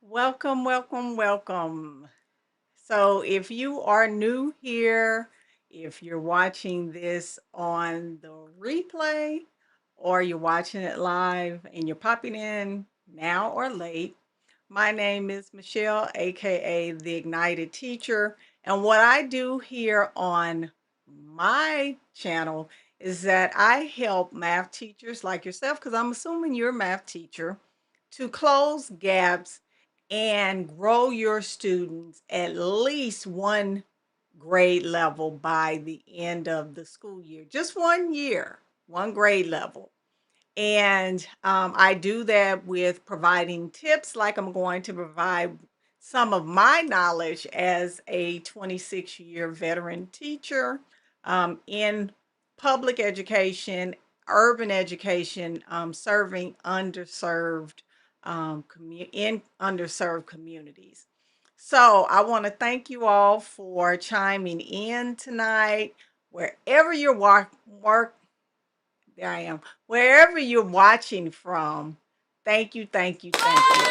Welcome, welcome, welcome. So, if you are new here, if you're watching this on the replay or you're watching it live and you're popping in now or late, my name is Michelle, aka the Ignited Teacher. And what I do here on my channel is that I help math teachers like yourself, because I'm assuming you're a math teacher, to close gaps and grow your students at least one grade level by the end of the school year. Just 1 year, one grade level. And I do that with providing tips, like I'm going to provide some of my knowledge as a 26-year veteran teacher in public education, urban education, serving in underserved communities. So I want to thank you all for chiming in tonight. Wherever you're there I am. Wherever you're watching from, thank you, thank you, thank you.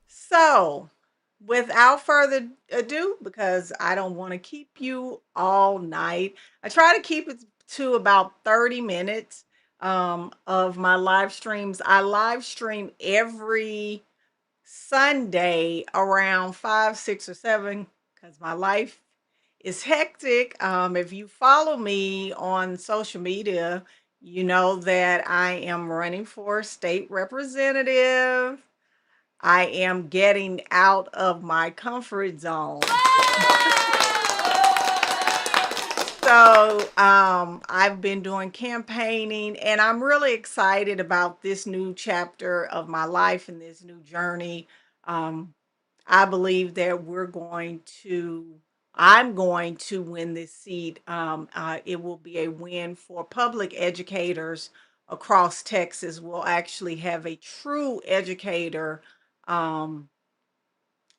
So, without further ado, because I don't want to keep you all night, I try to keep it to about 30 minutes of my live streams. I live stream every Sunday around 5, 6, or 7 because my life is hectic. If you follow me on social media, you know that I am running for state representative. I am getting out of my comfort zone. So I've been doing campaigning, and I'm really excited about this new chapter of my life and this new journey. Um, I believe that I'm going to win this seat. It will be a win for public educators across Texas. We'll actually have a true educator um,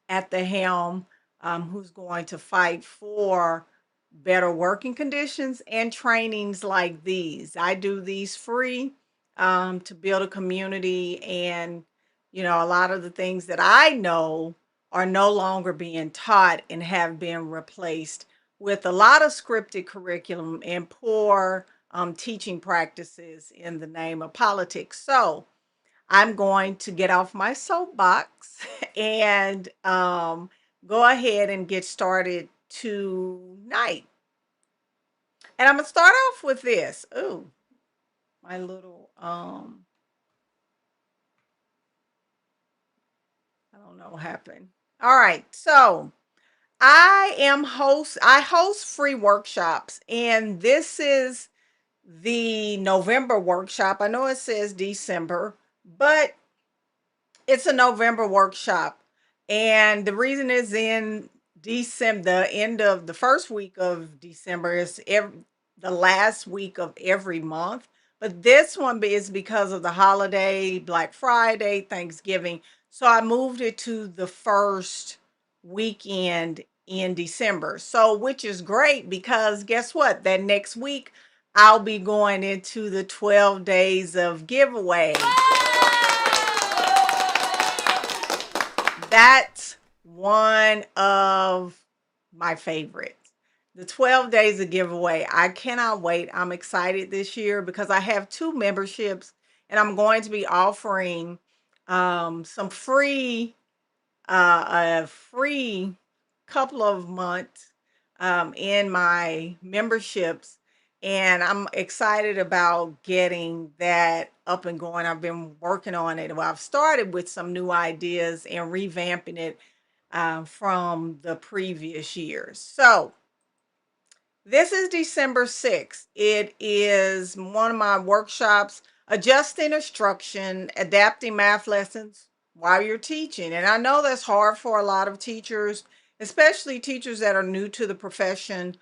at the helm, who's going to fight for better working conditions and trainings like these. I do these free to build a community, and a lot of the things that I know are no longer being taught and have been replaced with a lot of scripted curriculum and poor teaching practices in the name of politics. So, I'm going to get off my soapbox and go ahead and get started tonight. And I'm gonna start off with this. Ooh, my little I don't know what happened. All right, so I host free workshops, and this is the November workshop. I know it says December, but it's a November workshop. And the reason is in December, the end of the first week of December is the last week of every month. But this one is because of the holiday, Black Friday, Thanksgiving. So I moved it to the first weekend in December. So, which is great because guess what? That next week, I'll be going into the 12 days of giveaway. That's one of my favorites. The 12 days of giveaway. I cannot wait. I'm excited this year because I have two memberships, and I'm going to be offering some a free couple of months in my memberships. And I'm excited about getting that up and going. I've been working on it. Well, I've started with some new ideas and revamping it from the previous years. So, this is December 6th. It is one of my workshops, adjusting instruction, adapting math lessons while you're teaching. And I know that's hard for a lot of teachers, especially teachers that are new to the profession,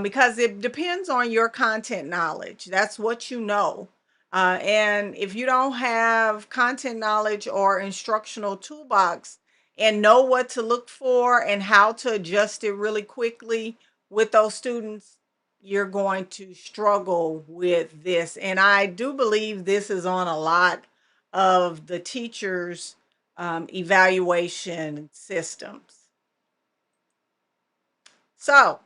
because it depends on your content knowledge. That's what you know. And if you don't have content knowledge or instructional toolbox and know what to look for and how to adjust it really quickly with those students, you're going to struggle with this. And I do believe this is on a lot of the teachers' evaluation systems. So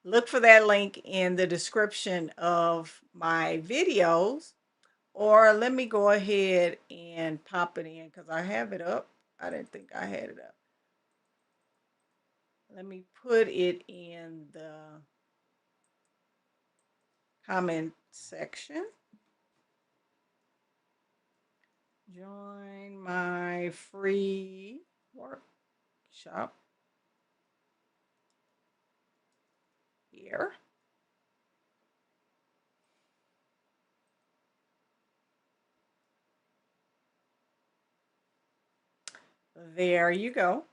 look for that link in the description of my videos, or let me go ahead and pop it in because I have it up. I didn't think I had it up. Let me put it in the comment section. Join my free workshop here. There you go.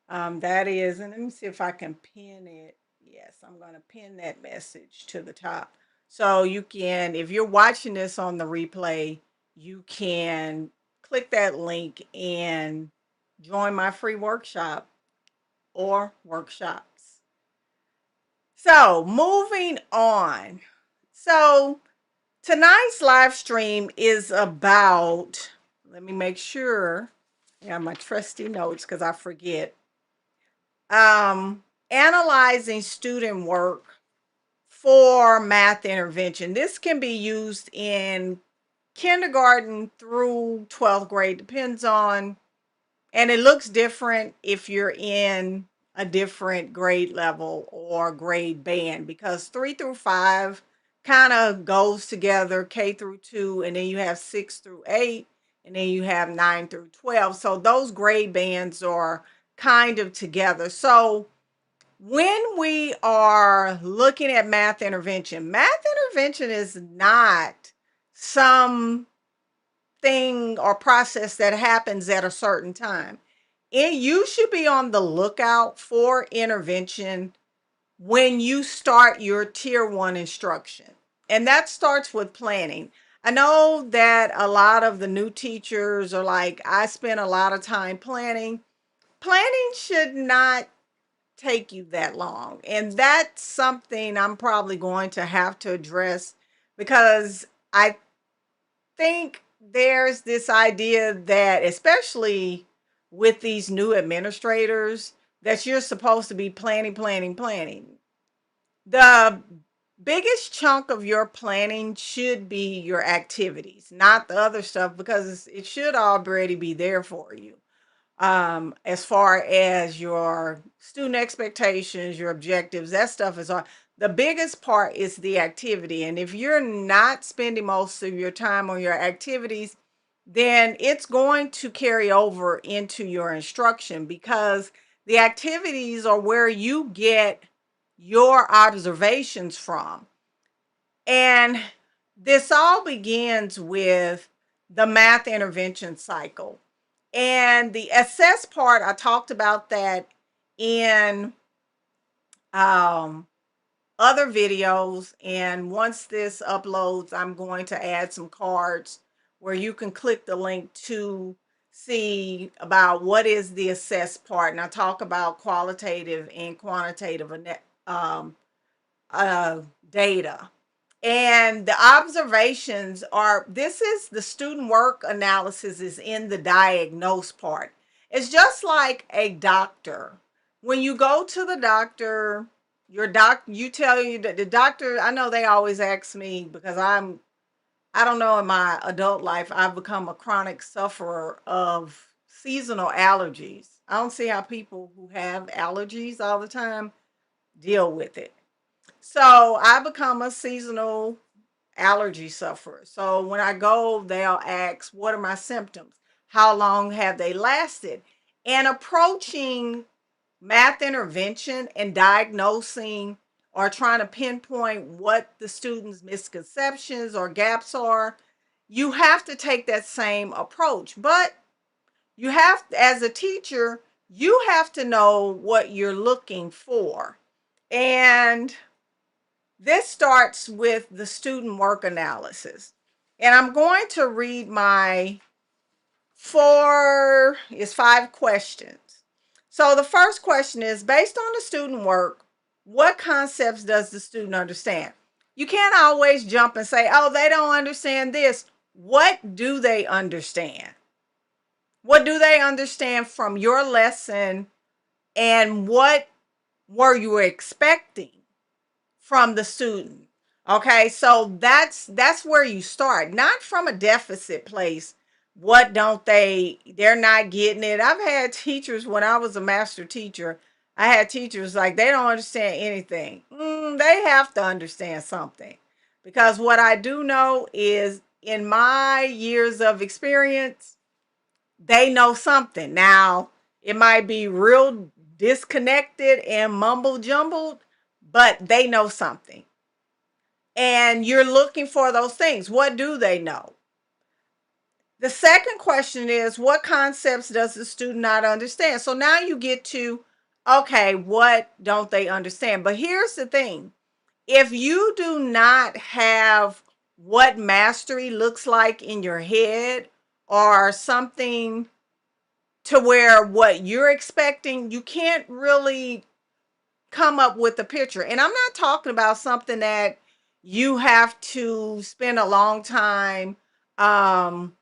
That is, and let me see if I can pin it. Yes, I'm going to pin that message to the top. So you can, if you're watching this on the replay, you can click that link and join my free workshop or workshops. So moving on. So tonight's live stream is about, let me make sure I have my trusty notes because I forget. Analyzing student work for math intervention. This can be used in kindergarten through 12th grade, depends on, and it looks different if you're in a different grade level or grade band, because 3 through 5 kind of goes together, K through 2, and then you have 6 through 8, and then you have 9 through 12. So those grade bands are kind of together. So when we are looking at math intervention is not some thing or process that happens at a certain time. You should be on the lookout for intervention when you start your tier 1 instruction. And that starts with planning. I know that a lot of the new teachers are like, I spend a lot of time planning. Planning should not take you that long. And that's something I'm probably going to have to address, because I think there's this idea that, especially with these new administrators, that you're supposed to be planning, planning, planning. The biggest chunk of your planning should be your activities, not the other stuff, because it should already be there for you. As far as your student expectations, your objectives, that stuff is on. The biggest part is the activity. And if you're not spending most of your time on your activities, then it's going to carry over into your instruction, because the activities are where you get your observations from. And this all begins with the math intervention cycle. And the assess part, I talked about that in other videos. And once this uploads, I'm going to add some cards where you can click the link to see about what is the assess part. And I talk about qualitative and quantitative data. And the observations are, this is the student work analysis is in the diagnose part. It's just like a doctor. When you go to the doctor, you tell you that the doctor, I know they always ask me, because I don't know, in my adult life, I've become a chronic sufferer of seasonal allergies. I don't see how people who have allergies all the time deal with it. So I become a seasonal allergy sufferer. So when I go, they'll ask, what are my symptoms? How long have they lasted? And approaching math intervention and diagnosing or trying to pinpoint what the student's misconceptions or gaps are, you have to take that same approach. But you have, as a teacher, you have to know what you're looking for. And this starts with the student work analysis. And I'm going to read my 5 questions. So the first question is, based on the student work, what concepts does the student understand? You can't always jump and say, oh, they don't understand this. What do they understand? What do they understand from your lesson? And what were you expecting from the student? Okay, so that's where you start, not from a deficit place. What don't they're not getting it. I've had teachers when I was a master teacher. I had teachers like they don't understand anything. They have to understand something, because what I do know is in my years of experience, they know something. Now, it might be real disconnected and mumble jumbled, but they know something. And you're looking for those things. What do they know? The second question is, what concepts does the student not understand? So now you get to, okay, what don't they understand? But here's the thing. If you do not have what mastery looks like in your head, or something to where what you're expecting, you can't really come up with a picture. And I'm not talking about something that you have to spend a long time um,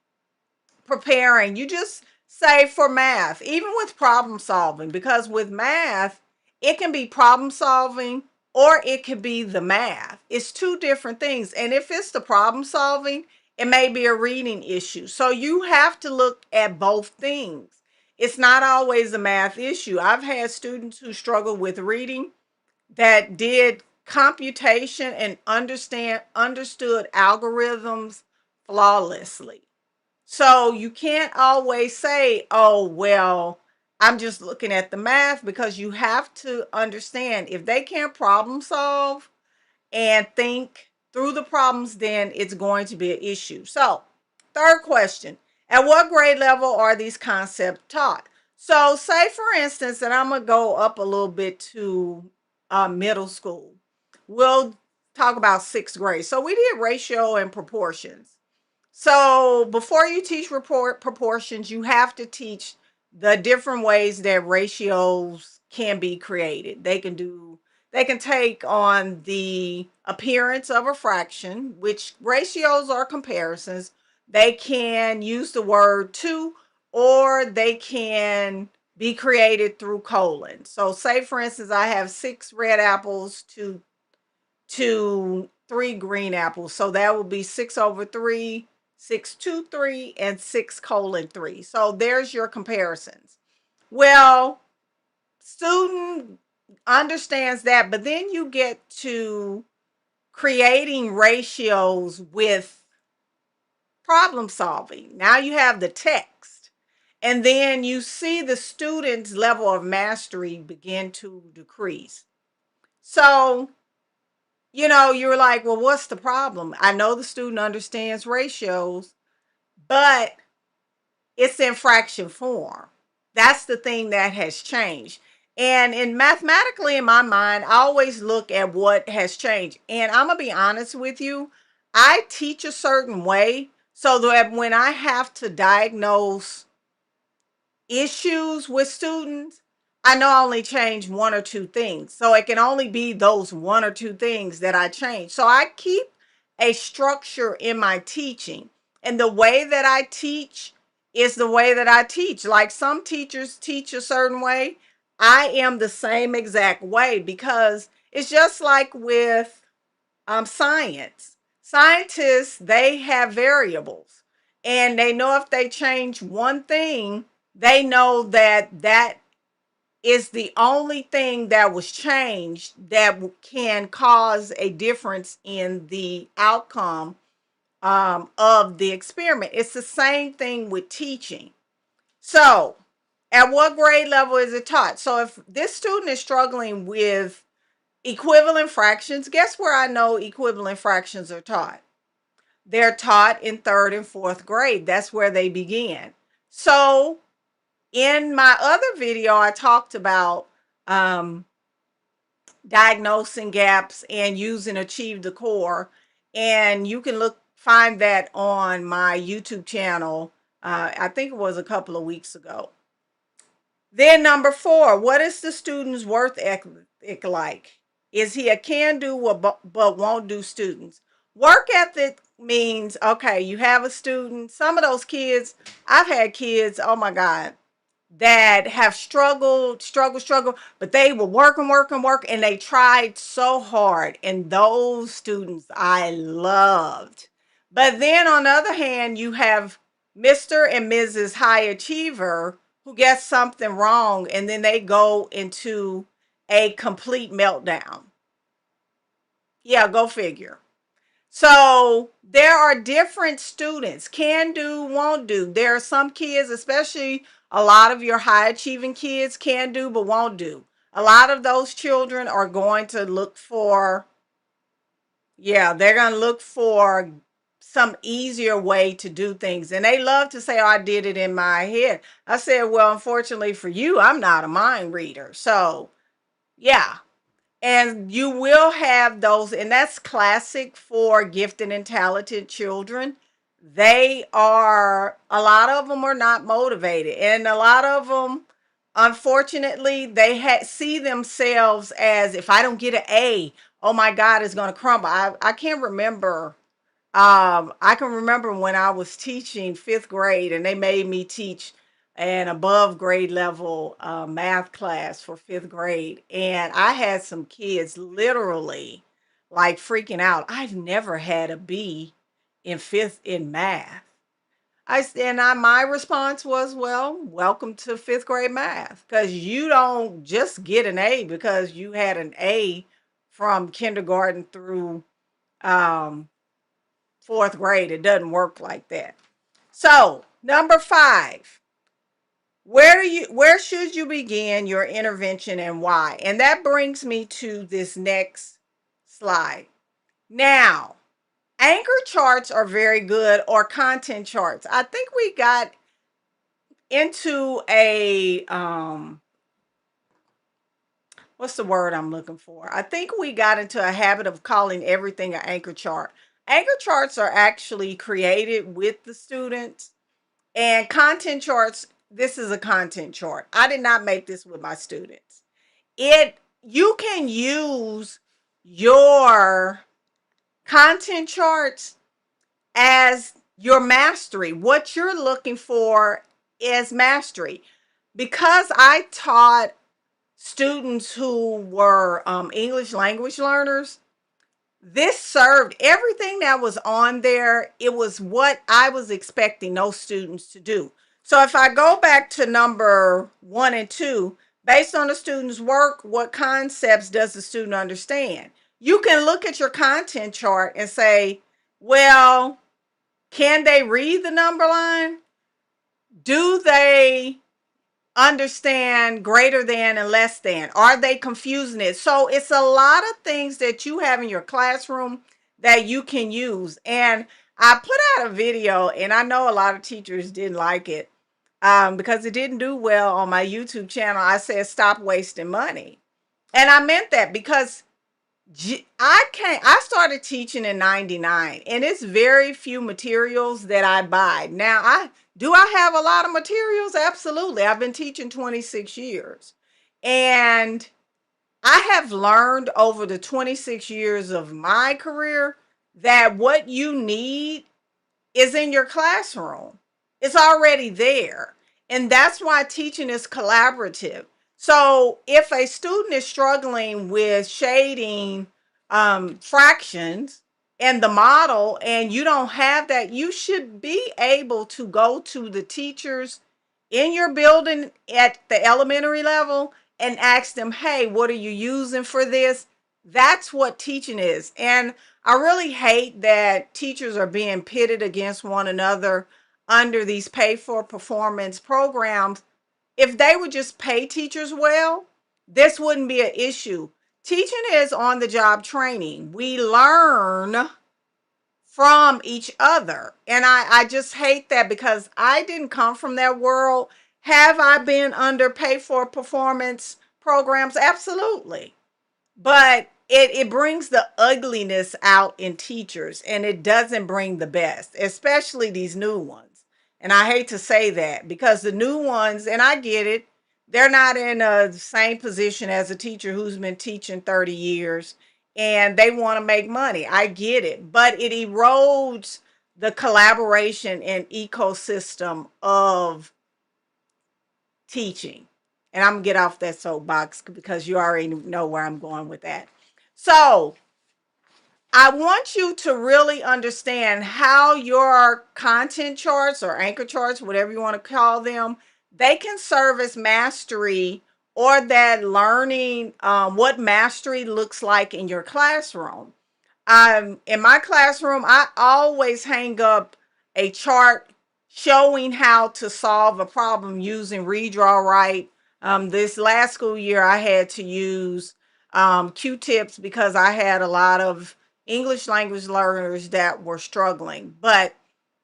preparing. You just say for math, even with problem solving, because with math, it can be problem solving or it could be the math. It's two different things. And if it's the problem solving, it may be a reading issue. So you have to look at both things. It's not always a math issue. I've had students who struggle with reading that did computation and understood algorithms flawlessly. So you can't always say, oh, well, I'm just looking at the math, because you have to understand if they can't problem solve and think through the problems, then it's going to be an issue. So, third question, at what grade level are these concepts taught? So, say for instance, and I'm going to go up a little bit to middle school. We'll talk about sixth grade. So, we did ratio and proportions. So before you teach report proportions, you have to teach the different ways that ratios can be created. They can take on the appearance of a fraction, which ratios are comparisons. They can use the word to, or they can be created through colon. So say for instance, I have 6 red apples to 3 green apples. So that will be 6/3, 6/3, and 6:3. So there's your comparisons. Well, student understands that, but then you get to creating ratios with problem solving. Now you have the text, and then you see the student's level of mastery begin to decrease. So you're like, well, what's the problem? I know the student understands ratios, but it's in fraction form. That's the thing that has changed. And in mathematically, in my mind, I always look at what has changed. And I'm going to be honest with you, I teach a certain way so that when I have to diagnose issues with students, I know I only change one or two things. So it can only be those one or two things that I change. So I keep a structure in my teaching. And the way that I teach is the way that I teach. Like some teachers teach a certain way. I am the same exact way, because it's just like with science. Scientists, they have variables, and they know if they change one thing, they know that that is the only thing that was changed that can cause a difference in the outcome of the experiment. It's the same thing with teaching. So, at what grade level is it taught? So, if this student is struggling with equivalent fractions, guess where I know equivalent fractions are taught? They're taught in third and fourth grade. That's where they begin. So, in my other video, I talked about um, diagnosing gaps and using Achieve the Core. And you can find that on my YouTube channel. I think it was a couple of weeks ago. Then number 4, what is the student's worth ethic like? Is he a can do but won't do students? Work ethic means, okay, you have a student. Some of those kids, I've had kids, oh my God, that have struggled, but they will work, and they tried so hard. And those students I loved. But then on the other hand, you have Mr. and Mrs. High Achiever who gets something wrong and then they go into a complete meltdown. Yeah, go figure. So there are different students, can do, won't do. There are some kids, especially a lot of your high achieving kids, can do, but won't do. A lot of those children are going to look for, yeah, they're going to look for some easier way to do things. And they love to say, oh, I did it in my head. I said, well, unfortunately for you, I'm not a mind reader. So, yeah, and you will have those, and that's classic for gifted and talented children. They are, a lot of them are not motivated, and a lot of them, unfortunately, they see themselves as, if I don't get an A, oh my God, it's going to crumble. I can't remember. I can remember when I was teaching fifth grade and they made me teach an above grade level math class for fifth grade. And I had some kids literally like freaking out. I've never had a B in fifth in math. My response was, well, welcome to fifth grade math, because you don't just get an A because you had an A from kindergarten through um, fourth grade. It doesn't work like that. So, number 5, where should you begin your intervention and why? And that brings me to this next slide. Now, anchor charts are very good, or content charts. I think we got into a what's the word I'm looking for? I think we got into a habit of calling everything an anchor chart. Anchor charts are actually created with the students. And content charts, this is a content chart. I did not make this with my students. You can use your content charts as your mastery. What you're looking for is mastery. Because I taught students who were English language learners, this served everything that was on there. It was what I was expecting those students to do. So if I go back to number 1 and 2, based on the student's work, what concepts does the student understand? You can look at your content chart and say, well, can they read the number line? Do they understand greater than and less than? Are they confusing it? So it's a lot of things that you have in your classroom that you can use. And I put out a video, and I know a lot of teachers didn't like it because it didn't do well on my YouTube channel. I said, stop wasting money. And I meant that because I started teaching in 99, and it's very few materials that I buy. Now, I have a lot of materials? Absolutely. I've been teaching 26 years. And I have learned over the 26 years of my career that what you need is in your classroom. It's already there. And that's why teaching is collaborative. So if a student is struggling with shading fractions and the model, and you don't have that, you should be able to go to the teachers in your building at the elementary level and ask them, hey, what are you using for this? That's what teaching is. And I really hate that teachers are being pitted against one another under these pay for performance programs. If they would just pay teachers well, this wouldn't be an issue. Teaching is on the job training. We learn from each other. And I just hate that because I didn't come from that world. Have I been under pay for performance programs? Absolutely. But it brings the ugliness out in teachers, and it doesn't bring the best, especially these new ones. And I hate to say that because the new ones, and I get it, They're not in a same position as a teacher who's been teaching 30 years and they want to make money. I get it, but it erodes the collaboration and ecosystem of teaching. And I'm gonna get off that soapbox because you already know where I'm going with that. So I want you to really understand how your content charts or anchor charts, whatever you want to call them, they can serve as mastery or that learning, what mastery looks like in your classroom. In my classroom, I always hang up a chart showing how to solve a problem using read, draw, write. This last school year, I had to use Q-tips because I had a lot of English language learners that were struggling. But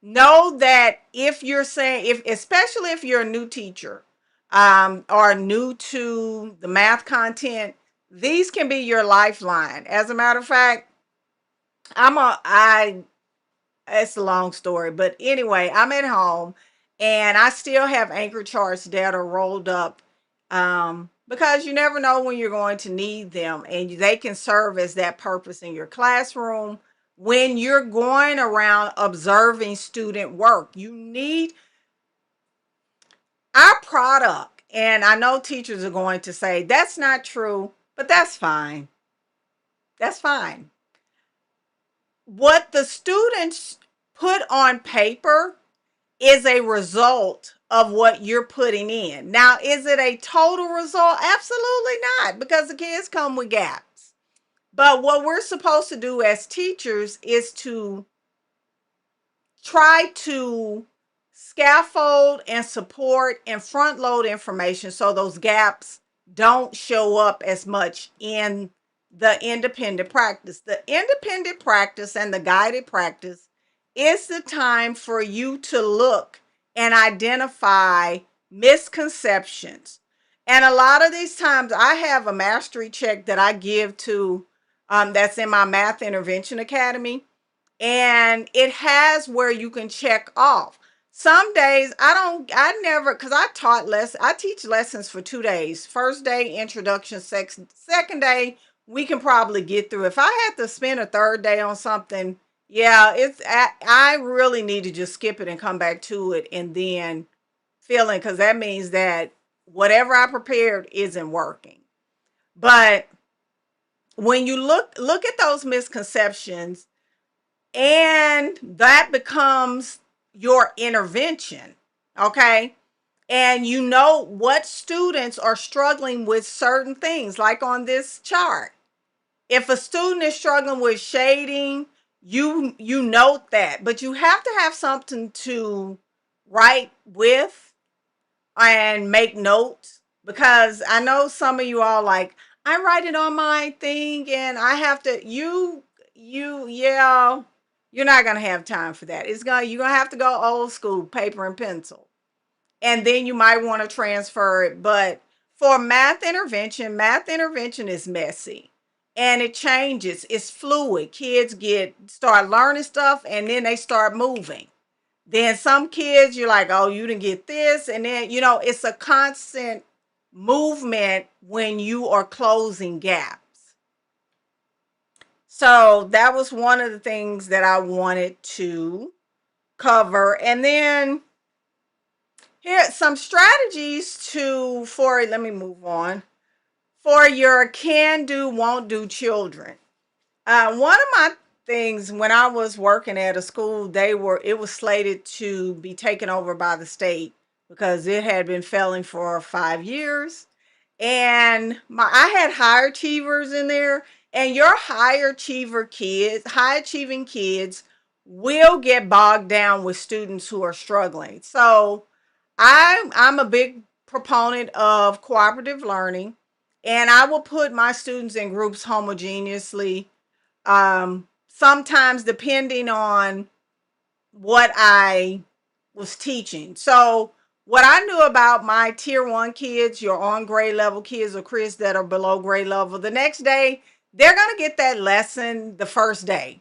know that if you're saying, if especially if you're a new teacher, or new to the math content, these can be your lifeline. As a matter of fact, I it's a long story, but anyway, I'm at home and I still have anchor charts that are rolled up, because you never know when you're going to need them, and they can serve as that purpose in your classroom when you're going around observing student work. You need our product, and I know teachers are going to say that's not true, but that's fine. That's fine. What the students put on paper is a result of what you're putting in. Now, is it a total result? Absolutely not, because the kids come with gaps. But what we're supposed to do as teachers is to try to scaffold and support and front load information so those gaps don't show up as much in the independent practice. The independent practice and the guided practice is the time for you to look and identify misconceptions. And a lot of these times, I have a mastery check that I give to, that's in my Math Intervention Academy, and it has where you can check off. Some days I never, because I teach lessons for 2 days. First day introduction, second day we can probably get through. If I had to spend a third day on something, yeah, I really need to just skip it and come back to it, and then feeling, because that means that whatever I prepared isn't working. But when you look at those misconceptions, and that becomes your intervention, okay? And you know what students are struggling with certain things, like on this chart. If a student is struggling with shading, you note that, but you have to have something to write with and make notes, because I know some of you all like, I write it on my thing and I have to, yeah, you're not gonna have time for that. You're gonna have to go old school, paper and pencil, and then you might want to transfer it. But for math intervention is messy and it changes. It's fluid. Kids start learning stuff and then they start moving. Then some kids, you're like, oh, you didn't get this. And then, it's a constant movement when you are closing gaps. So that was one of the things that I wanted to cover. And then here are some strategies let me move on, for your can do, won't do children. One of my things when I was working at a school, it was slated to be taken over by the state because it had been failing for 5 years. And I had high achievers in there, and your high achieving kids will get bogged down with students who are struggling. So I'm a big proponent of cooperative learning, and I will put my students in groups homogeneously, sometimes depending on what I was teaching. So what I knew about my tier 1 kids, your on grade level kids or kids that are below grade level, the next day they're going to get that lesson the first day.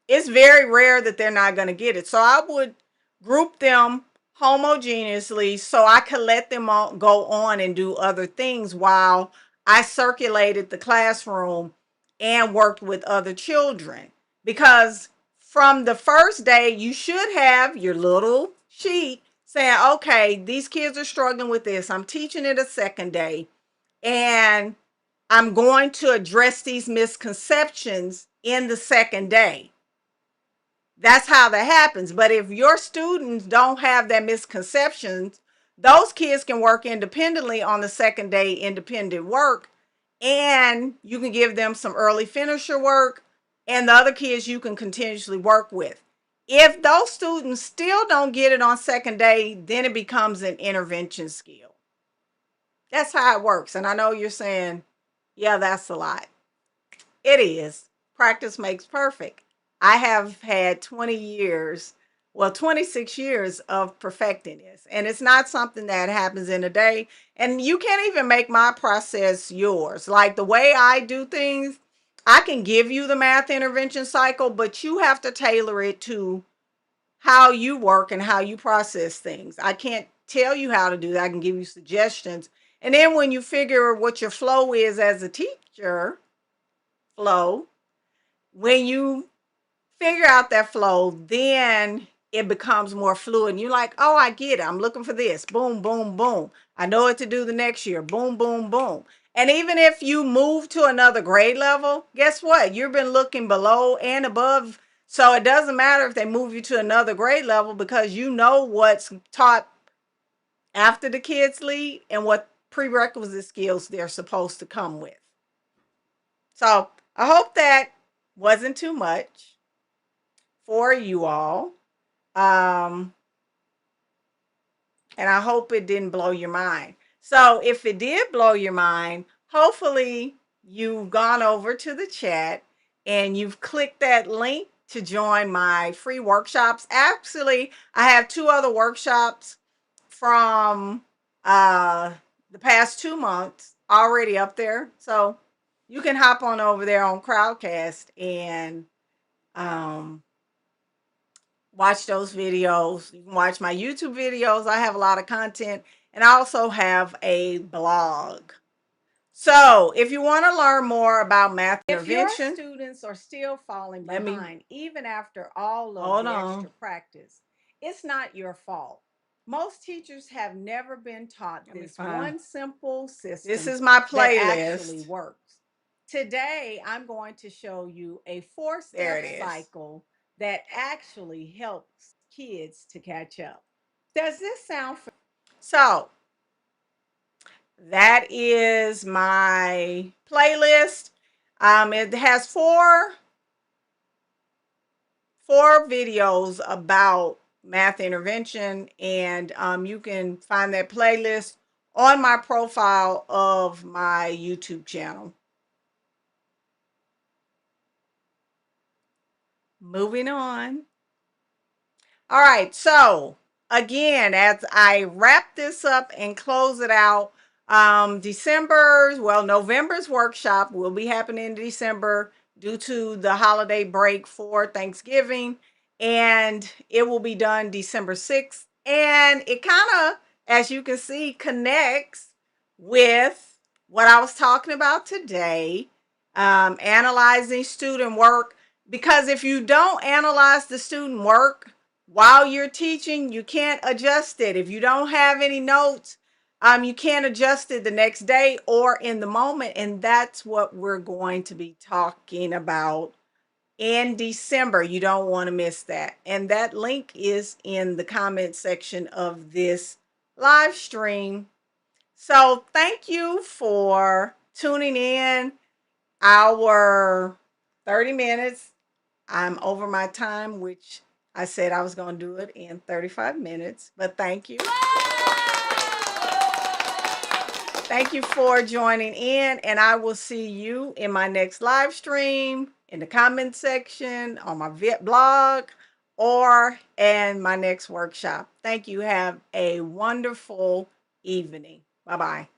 It's very rare that they're not going to get it. So I would group them homogeneously so I could let them all go on and do other things while I circulated the classroom and worked with other children. Because from the first day, you should have your little sheet saying, okay, these kids are struggling with this. I'm teaching it a second day, and I'm going to address these misconceptions in the second day. That's how that happens. But if your students don't have that misconceptions, those kids can work independently on the second day, independent work, and you can give them some early finisher work, and the other kids you can continuously work with. If those students still don't get it on second day, then it becomes an intervention skill. That's how it works. And I know you're saying, yeah, that's a lot. It is. Practice makes perfect. I have had 20 years, well, 26 years of perfecting this. And it's not something that happens in a day. And you can't even make my process yours. Like the way I do things, I can give you the math intervention cycle, but you have to tailor it to how you work and how you process things. I can't tell you how to do that. I can give you suggestions. And then when you figure what your flow is as a teacher, flow, when you figure out that flow, then it becomes more fluid. And you're like, oh, I get it. I'm looking for this. Boom, boom, boom. I know what to do the next year. Boom, boom, boom. And even if you move to another grade level, guess what? You've been looking below and above. So it doesn't matter if they move you to another grade level because you know what's taught after the kids leave and what prerequisite skills they're supposed to come with. So I hope that wasn't too much for you all. And I hope it didn't blow your mind. So if it did blow your mind, hopefully you've gone over to the chat and you've clicked that link to join my free workshops. Actually, I have 2 other workshops from the past 2 months already up there. So you can hop on over there on Crowdcast and watch those videos. You can watch my YouTube videos. I have a lot of content, and I also have a blog. So if you want to learn more about math intervention, if your students are still falling behind, even after all of the extra practice, it's not your fault. Most teachers have never been taught this one simple system. This is my playlist that actually works. Today, I'm going to show you a 4-step cycle that actually helps kids to catch up. Does this sound familiar? So that is my playlist. It has four videos about math intervention, and you can find that playlist on my profile of my YouTube channel. Moving on. All right, so again, as I wrap this up and close it out, November's workshop will be happening in December due to the holiday break for Thanksgiving, and it will be done December 6th. And it kind of, as you can see, connects with what I was talking about today, analyzing student work. Because if you don't analyze the student work while you're teaching, you can't adjust it. If you don't have any notes, you can't adjust it the next day or in the moment. And that's what we're going to be talking about in December. You don't want to miss that. And that link is in the comment section of this live stream. So thank you for tuning in. Our 30 minutes. I'm over my time, which I said I was going to do it in 35 minutes, but thank you. Thank you for joining in, and I will see you in my next live stream, in the comment section, on my blog, or in my next workshop. Thank you. Have a wonderful evening. Bye-bye.